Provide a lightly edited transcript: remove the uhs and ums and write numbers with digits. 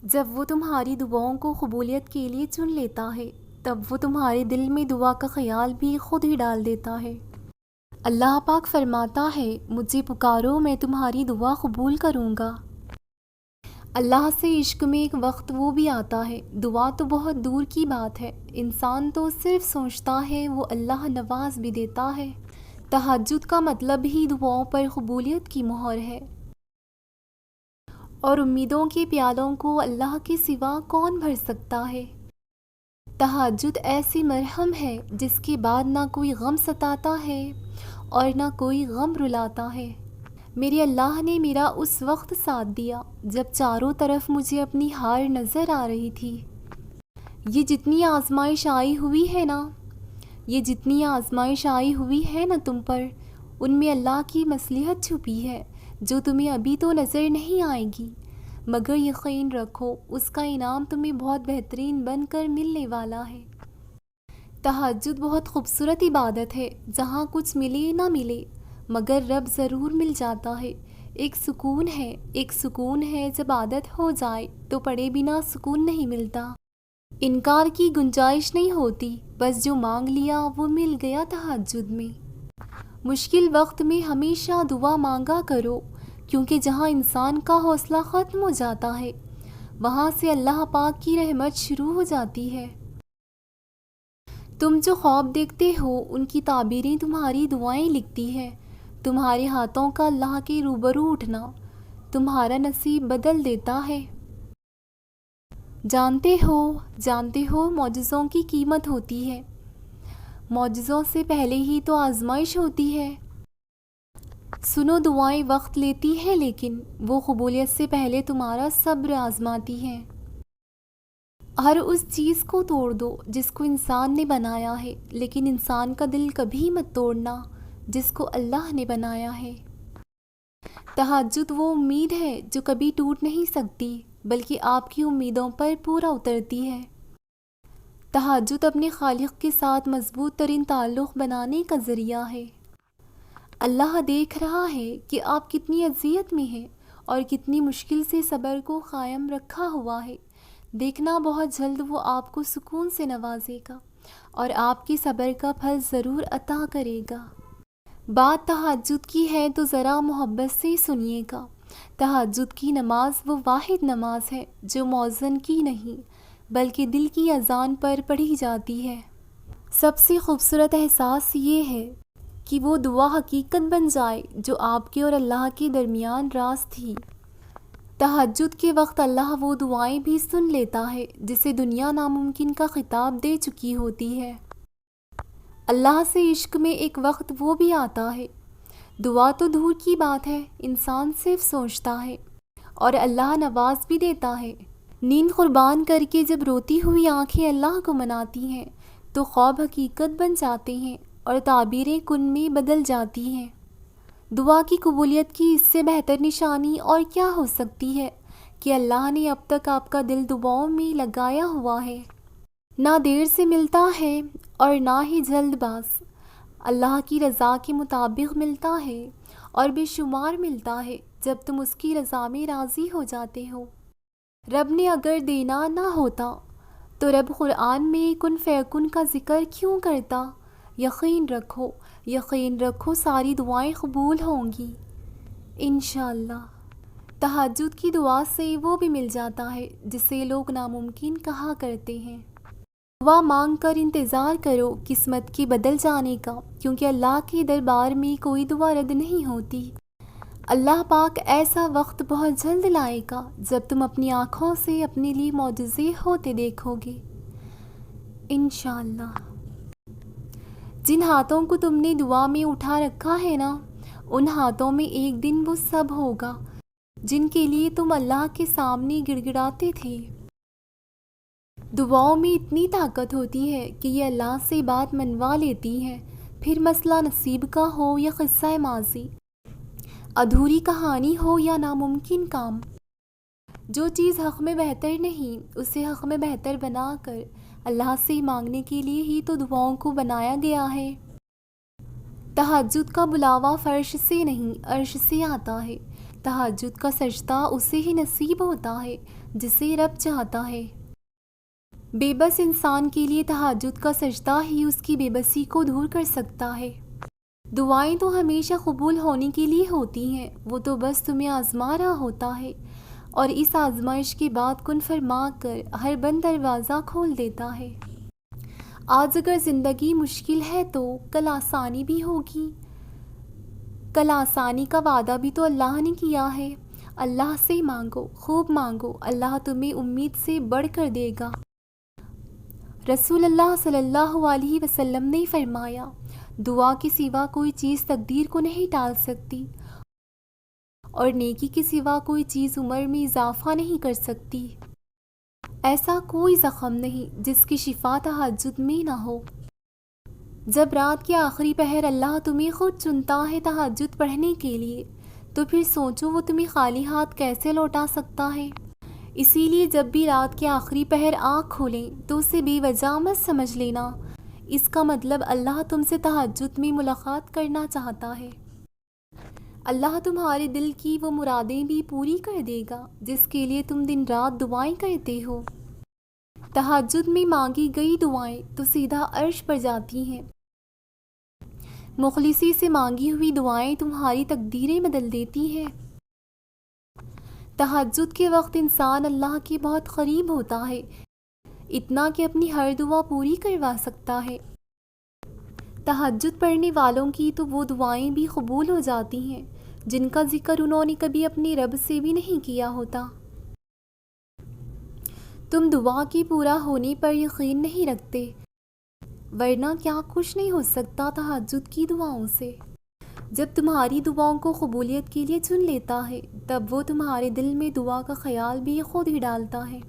جب وہ تمہاری دعاؤں کو قبولیت کے لیے چن لیتا ہے تب وہ تمہارے دل میں دعا کا خیال بھی خود ہی ڈال دیتا ہے۔ اللہ پاک فرماتا ہے مجھے پکارو میں تمہاری دعا قبول کروں گا۔ اللہ سے عشق میں ایک وقت وہ بھی آتا ہے، دعا تو بہت دور کی بات ہے، انسان تو صرف سوچتا ہے، وہ اللہ نواز بھی دیتا ہے۔ تہجد کا مطلب ہی دعاؤں پر قبولیت کی مہر ہے، اور امیدوں کے پیالوں کو اللہ کے سوا کون بھر سکتا ہے؟ تہجد ایسی مرہم ہے جس کے بعد نہ کوئی غم ستاتا ہے اور نہ کوئی غم رلاتا ہے۔ میرے اللہ نے میرا اس وقت ساتھ دیا جب چاروں طرف مجھے اپنی ہار نظر آ رہی تھی۔ یہ جتنی آزمائش آئی ہوئی ہے نا، یہ جتنی آزمائش آئی ہوئی ہے نا تم پر، ان میں اللہ کی مصلحت چھپی ہے جو تمہیں ابھی تو نظر نہیں آئے گی، مگر یقین رکھو اس کا انعام تمہیں بہت بہترین بن کر ملنے والا ہے۔ تہجد بہت خوبصورت عبادت ہے جہاں کچھ ملے نہ ملے مگر رب ضرور مل جاتا ہے۔ ایک سکون ہے جب عادت ہو جائے تو پڑے بنا سکون نہیں ملتا، انکار کی گنجائش نہیں ہوتی، بس جو مانگ لیا وہ مل گیا۔ تہجد میں مشکل وقت میں ہمیشہ دعا مانگا کرو، کیونکہ جہاں انسان کا حوصلہ ختم ہو جاتا ہے وہاں سے اللہ پاک کی رحمت شروع ہو جاتی ہے۔ تم جو خواب دیکھتے ہو ان کی تعبیریں تمہاری دعائیں لکھتی ہے۔ تمہارے ہاتھوں کا اللہ کے روبرو اٹھنا تمہارا نصیب بدل دیتا ہے۔ جانتے ہو معجزوں کی قیمت ہوتی ہے، معجزوں سے پہلے ہی تو آزمائش ہوتی ہے۔ سنو دعائیں وقت لیتی ہیں لیکن وہ قبولیت سے پہلے تمہارا صبر آزماتی ہیں۔ ہر اس چیز کو توڑ دو جس کو انسان نے بنایا ہے، لیکن انسان کا دل کبھی مت توڑنا جس کو اللہ نے بنایا ہے۔ تہجد وہ امید ہے جو کبھی ٹوٹ نہیں سکتی بلکہ آپ کی امیدوں پر پورا اترتی ہے۔ تہجد اپنے خالق کے ساتھ مضبوط ترین تعلق بنانے کا ذریعہ ہے۔ اللہ دیکھ رہا ہے کہ آپ کتنی اذیت میں ہیں اور کتنی مشکل سے صبر کو قائم رکھا ہوا ہے۔ دیکھنا بہت جلد وہ آپ کو سکون سے نوازے گا اور آپ کے صبر کا پھل ضرور عطا کرے گا۔ بات تہجد کی ہے تو ذرا محبت سے سنیے گا۔ تہجد کی نماز وہ واحد نماز ہے جو مؤذن کی نہیں بلکہ دل کی اذان پر پڑھی جاتی ہے۔ سب سے خوبصورت احساس یہ ہے کہ وہ دعا حقیقت بن جائے جو آپ کے اور اللہ کے درمیان راز تھی۔ تہجد کے وقت اللہ وہ دعائیں بھی سن لیتا ہے جسے دنیا ناممکن کا خطاب دے چکی ہوتی ہے۔ اللہ سے عشق میں ایک وقت وہ بھی آتا ہے، دعا تو دور کی بات ہے، انسان صرف سوچتا ہے اور اللہ نواز بھی دیتا ہے۔ نیند قربان کر کے جب روتی ہوئی آنکھیں اللہ کو مناتی ہیں تو خواب حقیقت بن جاتے ہیں اور تعبیریں کن میں بدل جاتی ہیں۔ دعا کی قبولیت کی اس سے بہتر نشانی اور کیا ہو سکتی ہے کہ اللہ نے اب تک آپ کا دل دعاؤں میں لگایا ہوا ہے۔ نہ دیر سے ملتا ہے اور نہ ہی جلد باز، اللہ کی رضا کے مطابق ملتا ہے اور بے شمار ملتا ہے جب تم اس کی رضا میں راضی ہو جاتے ہو۔ رب نے اگر دینا نہ ہوتا تو رب قرآن میں کن فیکن کا ذکر کیوں کرتا؟ یقین رکھو ساری دعائیں قبول ہوں گی انشاءاللہ۔ تہجد کی دعا سے وہ بھی مل جاتا ہے جسے لوگ ناممکن کہا کرتے ہیں۔ دعا مانگ کر انتظار کرو قسمت کے بدل جانے کا، کیونکہ اللہ کے دربار میں کوئی دعا رد نہیں ہوتی۔ اللہ پاک ایسا وقت بہت جلد لائے گا جب تم اپنی آنکھوں سے اپنے لیے معجزے ہوتے دیکھو گے انشاءاللہ۔ جن ہاتھوں کو تم نے دعا میں اٹھا رکھا ہے نا، ان ہاتھوں میں ایک دن وہ سب ہوگا جن کے لیے تم اللہ کے سامنے گڑ گڑاتے تھے۔ دعاؤں میں اتنی طاقت ہوتی ہے کہ یہ اللہ سے بات منوا لیتی ہیں، پھر مسئلہ نصیب کا ہو یا قصہ ماضی، ادھوری کہانی ہو یا ناممکن کام۔ جو چیز حق میں بہتر نہیں اسے حق میں بہتر بنا کر اللہ سے مانگنے کے لیے ہی تو دعاؤں کو بنایا گیا ہے۔ تہجد کا بلاوا فرش سے نہیں عرش سے آتا ہے۔ تہجد کا سجدہ اسے ہی نصیب ہوتا ہے جسے رب چاہتا ہے۔ بے بس انسان کے لیے تہجد کا سجدہ ہی اس کی بے بسی کو دور کر سکتا ہے۔ دعائیں تو ہمیشہ قبول ہونے کے لیے ہوتی ہیں، وہ تو بس تمہیں آزما رہا ہوتا ہے، اور اس آزمائش کے بعد کن فرما کر ہر بند دروازہ کھول دیتا ہے۔ آج اگر زندگی مشکل ہے تو کل آسانی بھی ہوگی۔ کل آسانی کا وعدہ بھی تو اللہ نے کیا ہے۔ اللہ سے مانگو، خوب مانگو، اللہ تمہیں امید سے بڑھ کر دے گا۔ رسول اللہ صلی اللہ علیہ وسلم نے فرمایا، دعا کے سوا کوئی چیز تقدیر کو نہیں ٹال سکتی، اور نیکی کے سوا کوئی چیز عمر میں اضافہ نہیں کر سکتی۔ ایسا کوئی زخم نہیں جس کی شفا تہجد میں نہ ہو۔ جب رات کے آخری پہر اللہ تمہیں خود چنتا ہے تہجد پڑھنے کے لیے، تو پھر سوچو وہ تمہیں خالی ہاتھ کیسے لوٹا سکتا ہے۔ اسی لیے جب بھی رات کے آخری پہر آنکھ کھولیں تو اسے بے وجہ مت سمجھ لینا، اس کا مطلب اللہ تم سے تہجد میں ملاقات کرنا چاہتا ہے۔ اللہ تمہارے دل کی وہ مرادیں بھی پوری کر دے گا جس کے لیے تم دن رات دعائیں کرتے ہو۔ تہجد میں مانگی گئی دعائیں تو سیدھا عرش پر جاتی ہیں۔ مخلصی سے مانگی ہوئی دعائیں تمہاری تقدیریں بدل دیتی ہیں۔ تہجد کے وقت انسان اللہ کے بہت قریب ہوتا ہے، اتنا کہ اپنی ہر دعا پوری کروا سکتا ہے۔ تہجد پڑھنے والوں کی تو وہ دعائیں بھی قبول ہو جاتی ہیں جن کا ذکر انہوں نے کبھی اپنے رب سے بھی نہیں کیا ہوتا۔ تم دعا کے پورا ہونے پر یقین نہیں رکھتے، ورنہ کیا کچھ نہیں ہو سکتا تہجد کی دعاؤں سے۔ جب تمہاری دعاؤں کو قبولیت کے لیے چن لیتا ہے، تب وہ تمہارے دل میں دعا کا خیال بھی خود ہی ڈالتا ہے۔